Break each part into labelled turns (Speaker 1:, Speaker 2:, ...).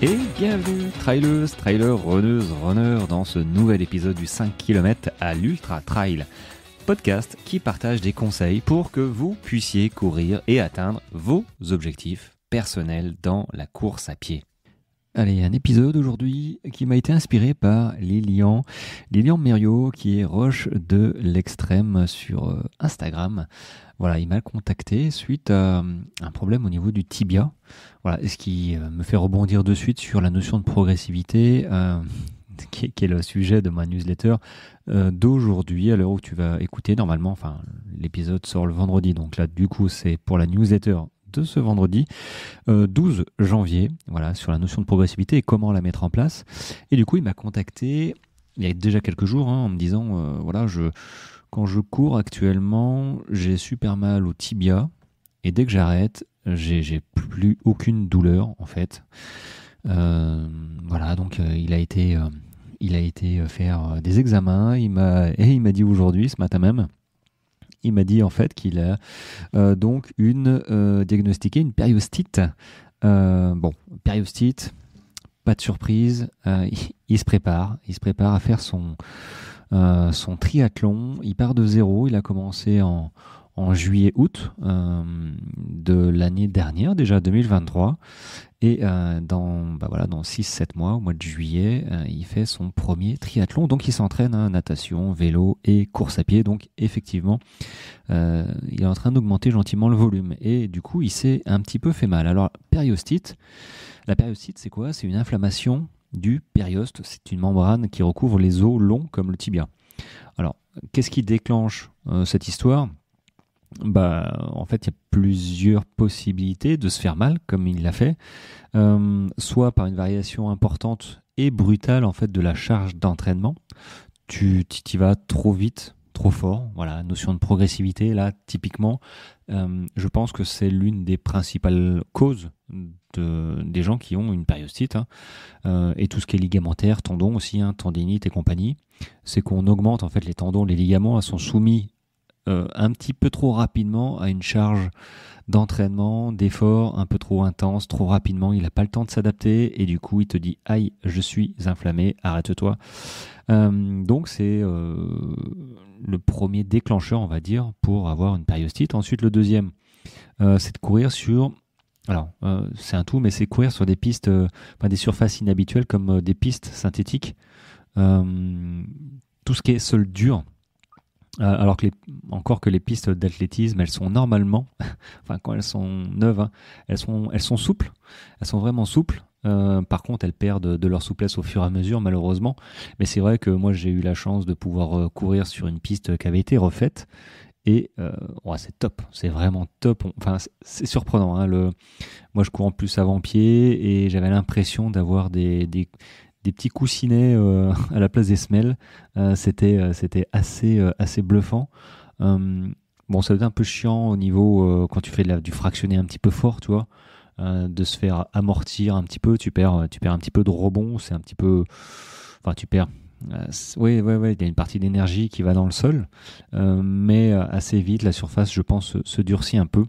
Speaker 1: Et bienvenue, trailers, trailers, runneuses, runners, dans ce nouvel épisode du 5 km à l'Ultra Trail, podcast qui partage des conseils pour que vous puissiez courir et atteindre vos objectifs personnels dans la course à pied. Allez, un épisode aujourd'hui qui m'a été inspiré par Lilian Mériot, qui est Roche de l'Extrême sur Instagram. Voilà, il m'a contacté suite à un problème au niveau du tibia. Voilà, et ce qui me fait rebondir de suite sur la notion de progressivité, qui est le sujet de ma newsletter d'aujourd'hui, à l'heure où tu vas écouter normalement. Enfin, l'épisode sort le vendredi, donc là, du coup, c'est pour la newsletter de ce vendredi 12 janvier, voilà, sur la notion de progressivité et comment la mettre en place. Et du coup, il m'a contacté il y a déjà quelques jours en me disant quand je cours actuellement, j'ai super mal au tibia et dès que j'arrête, j'ai plus aucune douleur en fait. Voilà, donc il a été faire des examens. Il m'a dit aujourd'hui, ce matin même. Il m'a dit en fait qu'il a donc diagnostiqué une périostite. Périostite, pas de surprise. Il se prépare à faire son triathlon. Il part de zéro. Il a commencé en juillet-août de l'année dernière, déjà 2023. Et dans 6-7 mois, au mois de juillet, il fait son premier triathlon. Donc il s'entraîne natation, vélo et course à pied. Donc effectivement, il est en train d'augmenter gentiment le volume. Et du coup, il s'est un petit peu fait mal. Alors, périostite, la périostite, c'est quoi ? C'est une inflammation du périoste. C'est une membrane qui recouvre les os longs comme le tibia. Alors, qu'est-ce qui déclenche cette histoire ? En fait, il y a plusieurs possibilités de se faire mal, comme il l'a fait, soit par une variation importante et brutale en fait de la charge d'entraînement. Tu y vas trop vite, trop fort. Voilà, notion de progressivité. Là, typiquement, je pense que c'est l'une des principales causes des gens qui ont une périostite, et tout ce qui est ligamentaire, tendons aussi, tendinite et compagnie. C'est qu'on augmente en fait les tendons, les ligaments sont soumis un petit peu trop rapidement à une charge d'entraînement, d'effort un peu trop intense, trop rapidement. Il n'a pas le temps de s'adapter et du coup, il te dit « Aïe, je suis inflammé, arrête-toi ». Donc, c'est le premier déclencheur, on va dire, pour avoir une périostite. Ensuite, le deuxième, c'est de courir sur... Alors, c'est un tout, mais c'est courir sur des pistes, des surfaces inhabituelles comme des pistes synthétiques. Tout ce qui est sol dur. Alors que les pistes d'athlétisme, elles sont normalement, quand elles sont neuves, elles sont souples, elles sont vraiment souples. Par contre, elles perdent de leur souplesse au fur et à mesure, malheureusement. Mais c'est vrai que moi, j'ai eu la chance de pouvoir courir sur une piste qui avait été refaite. Et c'est top, c'est vraiment top. C'est surprenant. Moi, je cours en plus avant-pied et j'avais l'impression d'avoir des petits coussinets à la place des semelles. C'était assez bluffant. Ça doit être un peu chiant au niveau quand tu fais du fractionné un petit peu fort, tu vois, de se faire amortir un petit peu. Tu perds un petit peu de rebond. C'est un petit peu... tu perds... il y a une partie d'énergie qui va dans le sol, mais assez vite, la surface, je pense, se durcit un peu.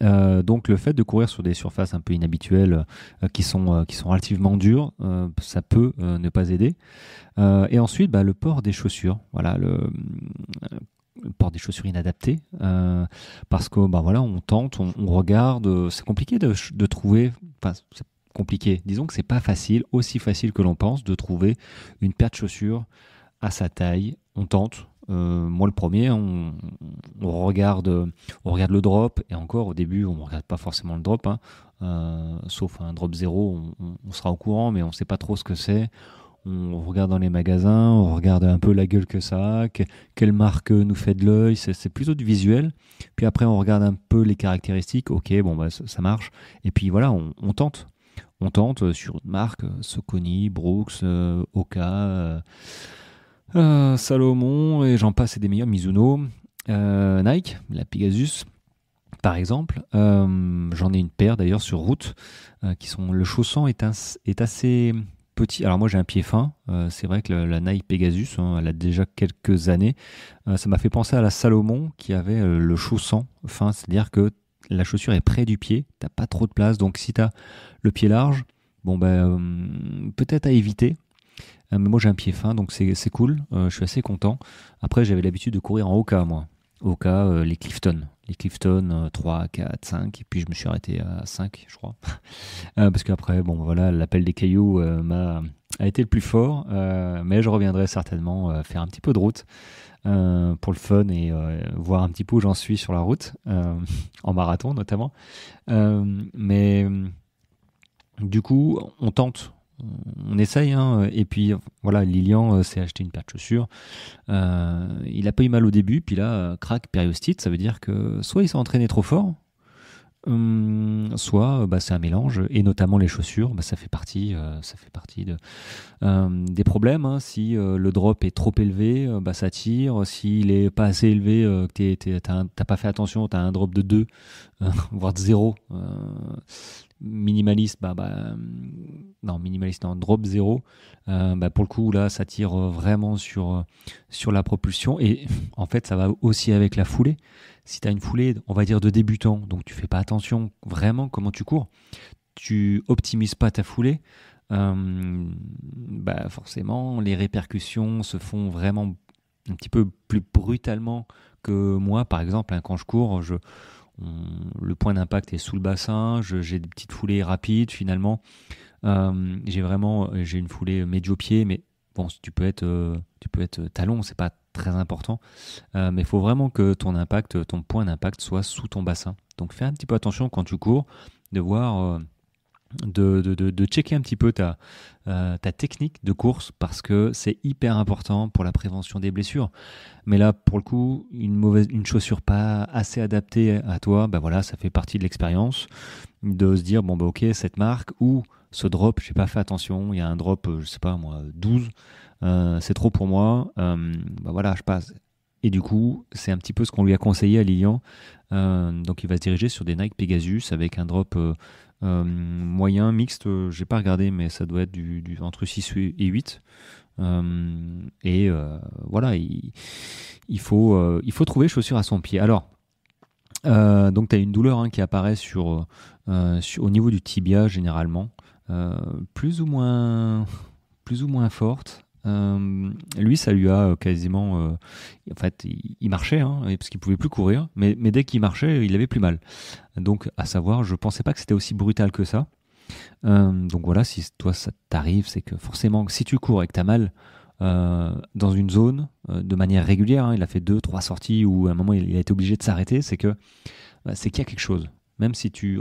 Speaker 1: Donc le fait de courir sur des surfaces un peu inhabituelles qui sont relativement dures, ça peut ne pas aider. Et ensuite, le port des chaussures. Voilà, le port des chaussures inadaptées, parce que on tente, on regarde. C'est compliqué de trouver. C'est compliqué. Disons que c'est pas facile, aussi facile que l'on pense, de trouver une paire de chaussures à sa taille. On tente. Moi le premier, on regarde le drop, et encore au début on ne regarde pas forcément le drop, sauf un drop 0, on sera au courant, mais on ne sait pas trop ce que c'est. On regarde dans les magasins, on regarde un peu la gueule que ça a, quelle marque nous fait de l'œil, c'est plutôt du visuel. Puis après on regarde un peu les caractéristiques, ok, ça marche, et puis voilà, on tente. On tente sur une marque, Saucony, Brooks, Oka, Salomon, et j'en passe, et des meilleurs, Mizuno, Nike, la Pegasus par exemple. J'en ai une paire d'ailleurs sur route, le chausson est assez petit. Alors moi j'ai un pied fin, c'est vrai que la Nike Pegasus, elle a déjà quelques années. Ça m'a fait penser à la Salomon qui avait le chausson fin, c'est-à-dire que la chaussure est près du pied, t'as pas trop de place, donc si t'as le pied large, bon peut-être à éviter. Mais moi j'ai un pied fin, donc c'est cool. Je suis assez content. Après, j'avais l'habitude de courir en Oka, moi. Oka, les Clifton. Les Clifton 3, 4, 5. Et puis je me suis arrêté à 5, je crois. Parce qu'après, bon voilà, l'appel des cailloux a été le plus fort. Mais je reviendrai certainement faire un petit peu de route pour le fun et voir un petit peu où j'en suis sur la route, en marathon notamment. Mais du coup, on tente. On essaye, hein, et puis voilà, Lilian s'est acheté une paire de chaussures. Il a pas eu mal au début, puis là, crack, périostite, ça veut dire que soit il s'est entraîné trop fort, soit c'est un mélange, et notamment les chaussures, ça fait partie des problèmes. Hein. Si le drop est trop élevé, ça tire. S'il est pas assez élevé, que t'as pas fait attention, t'as un drop de 2, voire de 0. Minimaliste, non, minimaliste, non, drop 0. Pour le coup, là, ça tire vraiment sur la propulsion. Et en fait, ça va aussi avec la foulée. Si tu as une foulée, on va dire de débutant, donc tu fais pas attention vraiment comment tu cours, tu optimises pas ta foulée, forcément, les répercussions se font vraiment un petit peu plus brutalement que moi. Par exemple, hein, quand je cours, le point d'impact est sous le bassin, j'ai des petites foulées rapides finalement. J'ai une foulée médio-pied, mais bon, tu peux être talon, c'est pas très important. Mais il faut vraiment que ton point d'impact soit sous ton bassin. Donc fais un petit peu attention quand tu cours, de voir, de checker un petit peu ta technique de course, parce que c'est hyper important pour la prévention des blessures. Mais là, pour le coup, une chaussure pas assez adaptée à toi, voilà, ça fait partie de l'expérience, de se dire, ok, cette marque ou ce drop, j'ai pas fait attention, il y a un drop, je sais pas moi, 12, c'est trop pour moi, voilà, je passe. Et du coup, c'est un petit peu ce qu'on lui a conseillé à Lilian. Donc il va se diriger sur des Nike Pegasus avec un drop moyen, mixte, j'ai pas regardé, mais ça doit être entre 6 et 8. Voilà, il faut trouver chaussure à son pied. Alors, donc tu as une douleur, hein, qui apparaît au niveau du tibia généralement, plus ou moins forte. Lui, ça lui a quasiment. En fait, il marchait, hein, parce qu'il pouvait plus courir, mais dès qu'il marchait, il avait plus mal. Donc, à savoir, je pensais pas que c'était aussi brutal que ça. Donc voilà, si toi ça t'arrive, c'est que forcément, si tu cours et que t'as mal dans une zone de manière régulière, hein, il a fait 2-3 sorties où à un moment il a été obligé de s'arrêter, c'est qu'il y a quelque chose. Même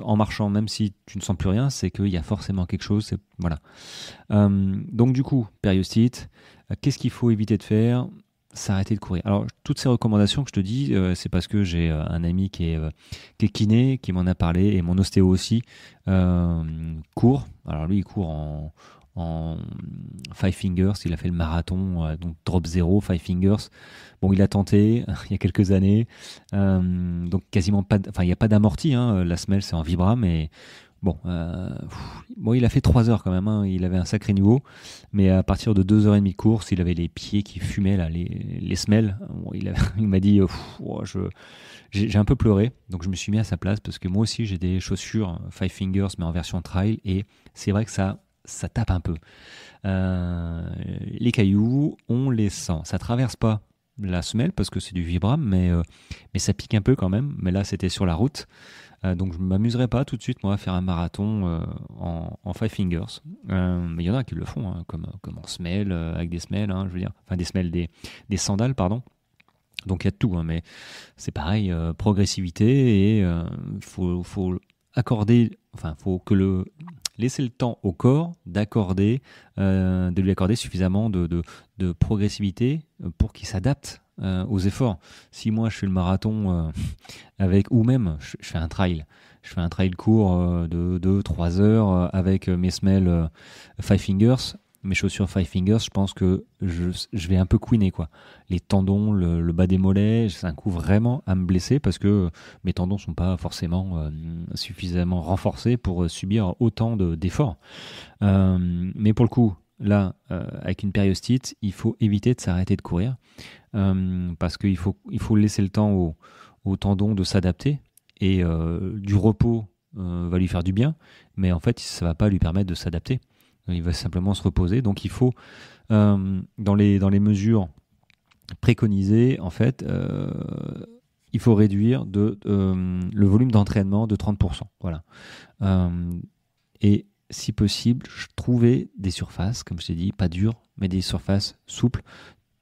Speaker 1: en marchant, même si tu ne sens plus rien, c'est qu'il y a forcément quelque chose. Voilà. Donc du coup, périostite, qu'est-ce qu'il faut éviter de faire? S'arrêter de courir. Alors, toutes ces recommandations que je te dis, c'est parce que j'ai un ami qui est kiné, qui m'en a parlé, et mon ostéo aussi court. Alors lui, il court en Five Fingers, il a fait le marathon, donc drop 0, Five Fingers. Bon, il a tenté il y a quelques années, donc quasiment pas, il n'y a pas d'amorti, hein, la semelle c'est en Vibram, et bon, il a fait 3 heures quand même, hein, il avait un sacré niveau, mais à partir de 2h30 de course, il avait les pieds qui fumaient, là, les semelles. Bon, il m'a dit, j'ai un peu pleuré, donc je me suis mis à sa place, parce que moi aussi j'ai des chaussures Five Fingers, mais en version trail, et c'est vrai que ça tape un peu. Les cailloux, on les sent. Ça traverse pas la semelle parce que c'est du Vibram, mais ça pique un peu quand même. Mais là, c'était sur la route. Donc, je ne m'amuserais pas tout de suite, moi, à faire un marathon en Five Fingers. Mais il y en a qui le font, hein, comme en semelle, avec des semelles, hein, je veux dire. Enfin, des semelles, des sandales, pardon. Donc, il y a de tout, hein, mais c'est pareil, progressivité, et faut accorder, faut laisser le temps au corps de lui accorder suffisamment de progressivité pour qu'il s'adapte aux efforts. Si moi je fais le marathon ou même je fais un trail, court de 2-3 heures avec mes semelles Five Fingers, mes chaussures Five Fingers, je pense que je vais un peu couiner, quoi. Les tendons, le bas des mollets, c'est un coup vraiment à me blesser, parce que mes tendons sont pas forcément suffisamment renforcés pour subir autant d'efforts. Mais pour le coup, là, avec une périostite, il faut éviter de s'arrêter de courir, parce qu'il faut laisser le temps aux tendons de s'adapter, et du repos va lui faire du bien, mais en fait, ça va pas lui permettre de s'adapter. Il va simplement se reposer. Donc, il faut, dans les mesures préconisées, en fait, il faut réduire le volume d'entraînement de 30%. Voilà. Et si possible, trouver des surfaces, comme je t'ai dit, pas dures, mais des surfaces souples,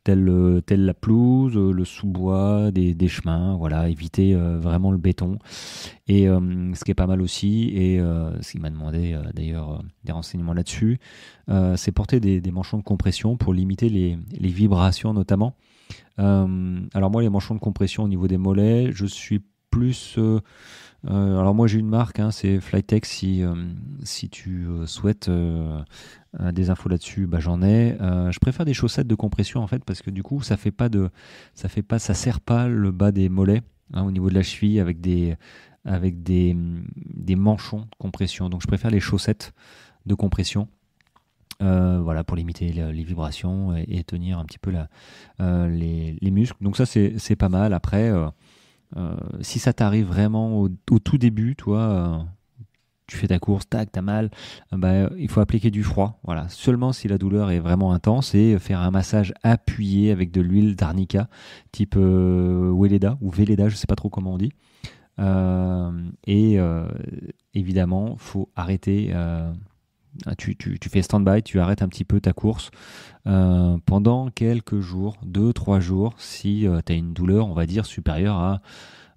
Speaker 1: telle la pelouse, le sous-bois, des chemins, voilà, éviter vraiment le béton. Et ce qui est pas mal aussi, et ce qui m'a demandé d'ailleurs des renseignements là-dessus, c'est porter des manchons de compression pour limiter les vibrations notamment. Alors moi, les manchons de compression au niveau des mollets, je suis plus... alors moi j'ai une marque, hein, c'est Flytech. Si tu souhaites des infos là-dessus, bah, j'en ai. Je préfère des chaussettes de compression en fait parce que du coup ça serre pas le bas des mollets, hein, au niveau de la cheville avec des manchons de compression. Donc je préfère les chaussettes de compression. Voilà, pour limiter les vibrations et tenir un petit peu les muscles. Donc ça c'est pas mal. Après si ça t'arrive vraiment au tout début, toi, tu fais ta course, tac, t'as mal, bah, il faut appliquer du froid. Voilà, seulement si la douleur est vraiment intense, et faire un massage appuyé avec de l'huile d'arnica, type Weleda ou Veleda, je sais pas trop comment on dit. Et évidemment, faut arrêter. Tu fais stand-by, tu arrêtes un petit peu ta course pendant quelques jours, 2-3 jours, si tu as une douleur, on va dire, supérieure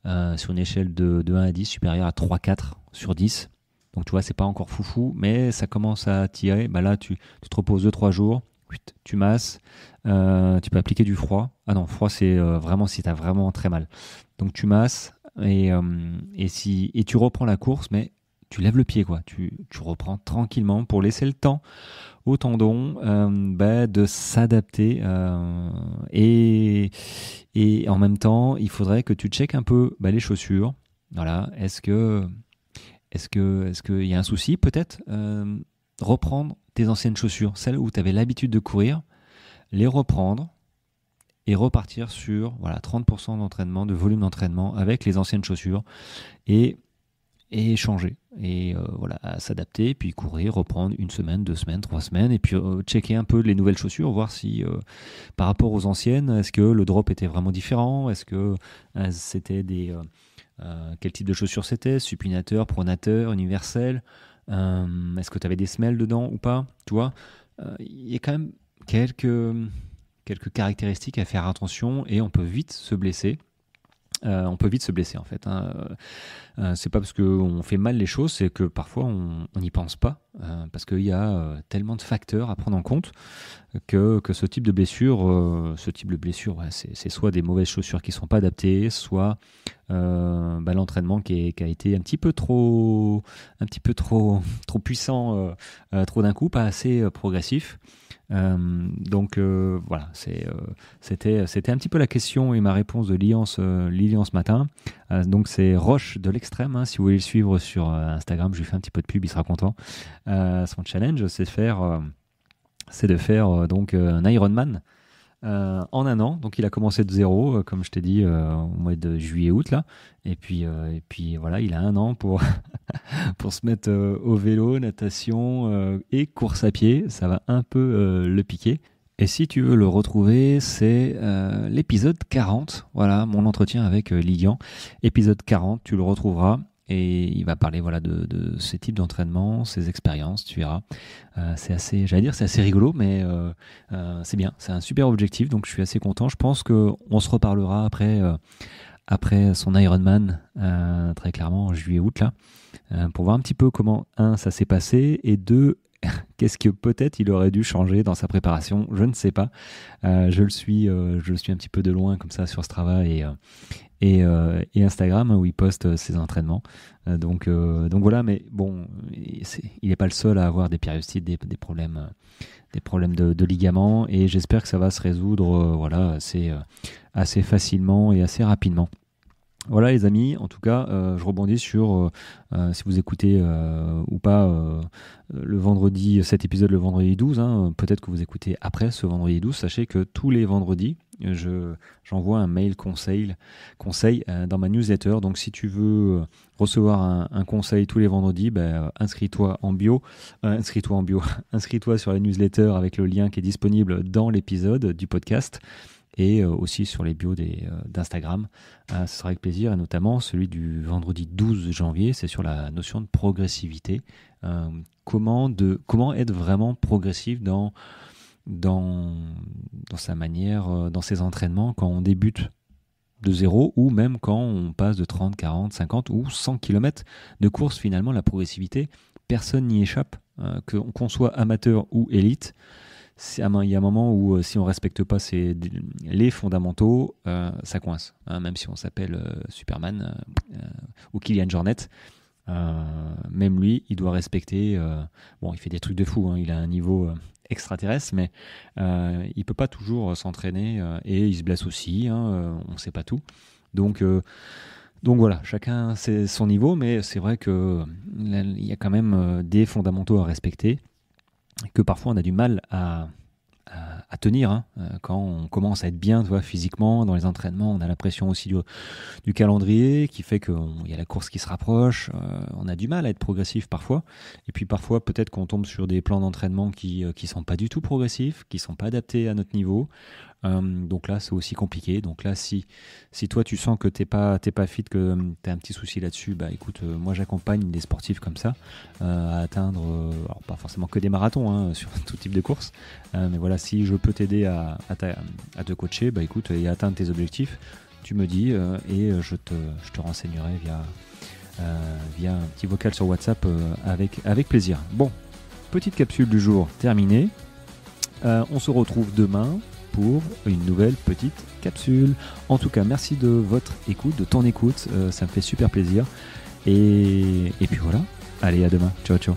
Speaker 1: à, sur une échelle de 1 à 10, supérieure à 3-4 sur 10. Donc tu vois, c'est pas encore foufou, mais ça commence à tirer. Bah là, tu te reposes 2-3 jours, tu masses, tu peux appliquer du froid. Ah non, froid, c'est vraiment si tu as vraiment très mal. Donc tu masses et tu reprends la course, mais tu lèves le pied, quoi. Tu reprends tranquillement pour laisser le temps au tendon de s'adapter. Et en même temps, il faudrait que tu checkes un peu les chaussures. Voilà. Est-ce qu'il y a un souci? Peut-être reprendre tes anciennes chaussures, celles où tu avais l'habitude de courir, les reprendre et repartir sur 30% d'entraînement, de volume d'entraînement avec les anciennes chaussures et changer et s'adapter, puis courir, reprendre 1 semaine, 2 semaines, 3 semaines, et puis checker un peu les nouvelles chaussures, voir si par rapport aux anciennes, est-ce que le drop était vraiment différent, est-ce que c'était quel type de chaussures c'était, supinateur, pronateur, universel, est-ce que tu avais des semelles dedans ou pas, tu vois, il y a quand même quelques caractéristiques à faire attention, et on peut vite se blesser. En fait, hein. C'est pas parce qu'on fait mal les choses, c'est que parfois on n'y pense pas, parce qu'il y a tellement de facteurs à prendre en compte que ce type de blessure, c'est soit des mauvaises chaussures qui sont pas adaptées, soit l'entraînement qui a été un petit peu trop puissant, trop d'un coup, pas assez progressif. Voilà, c'était un petit peu la question et ma réponse de Lilian ce matin. Donc c'est Roche de l'extrême, hein, si vous voulez le suivre sur Instagram, je lui fais un petit peu de pub, il sera content. Son challenge, c'est de faire donc un Ironman en 1 an. Donc il a commencé de zéro, comme je t'ai dit, au mois de juillet-août là. Et puis voilà, il a 1 an pour pour se mettre au vélo, natation et course à pied. Ça va un peu le piquer. Et si tu veux le retrouver, c'est l'épisode 40. Voilà, mon entretien avec Lilian. Épisode 40, tu le retrouveras. Et il va parler de ces types d'entraînement, ses expériences, tu verras. C'est assez rigolo, mais c'est bien. C'est un super objectif, donc je suis assez content. Je pense qu'on se reparlera après son Ironman, très clairement en juillet-août, là, pour voir un petit peu comment, ça s'est passé, et 2, qu'est-ce que peut-être il aurait dû changer dans sa préparation, je ne sais pas. Je le suis un petit peu de loin comme ça sur Strava et Instagram, où il poste ses entraînements. Donc voilà, mais bon, il n'est pas le seul à avoir des périostites, des problèmes de ligaments, et j'espère que ça va se résoudre assez facilement et assez rapidement. Voilà les amis, en tout cas, je rebondis sur si vous écoutez ou pas le vendredi, cet épisode le vendredi 12, hein, peut-être que vous écoutez après ce vendredi 12, sachez que tous les vendredis, j'envoie un mail conseil dans ma newsletter. Donc si tu veux recevoir un conseil tous les vendredis, inscris-toi en bio, inscris-toi sur la newsletter avec le lien qui est disponible dans l'épisode du podcast. Et aussi sur les bios d'Instagram. Ce sera avec plaisir, et notamment celui du vendredi 12 janvier, c'est sur la notion de progressivité. Comment être vraiment progressif dans sa manière, dans ses entraînements, quand on débute de zéro, ou même quand on passe de 30, 40, 50 ou 100 km de course. Finalement, la progressivité, personne n'y échappe, qu'on soit amateur ou élite. Il y a un moment où si on ne respecte pas les fondamentaux, ça coince. Hein, même si on s'appelle Superman ou Kylian Jornet, même lui, il doit respecter... il fait des trucs de fou, hein, il a un niveau extraterrestre, mais il ne peut pas toujours s'entraîner et il se blesse aussi, hein, on ne sait pas tout. Donc voilà, chacun c'est son niveau, mais c'est vrai qu'il y a quand même des fondamentaux à respecter, que parfois on a du mal à tenir, hein. Quand on commence à être bien, physiquement, dans les entraînements, on a la pression aussi du calendrier qui fait qu'il y a la course qui se rapproche, on a du mal à être progressif parfois, et puis parfois peut-être qu'on tombe sur des plans d'entraînement qui sont pas du tout progressifs, qui sont pas adaptés à notre niveau. Donc là c'est aussi compliqué. Donc là si toi tu sens que t'es pas fit, que t'as un petit souci là-dessus, écoute, moi j'accompagne des sportifs comme ça à atteindre, alors pas forcément que des marathons, hein, sur tout type de course, mais voilà, si je peux t'aider à te coacher, écoute, et atteindre tes objectifs, tu me dis et je te renseignerai via un petit vocal sur WhatsApp avec plaisir. Bon, petite capsule du jour terminée. On se retrouve demain pour une nouvelle petite capsule. En tout cas, merci de votre écoute, de ton écoute, ça me fait super plaisir. Et puis voilà, allez, à demain, ciao ciao.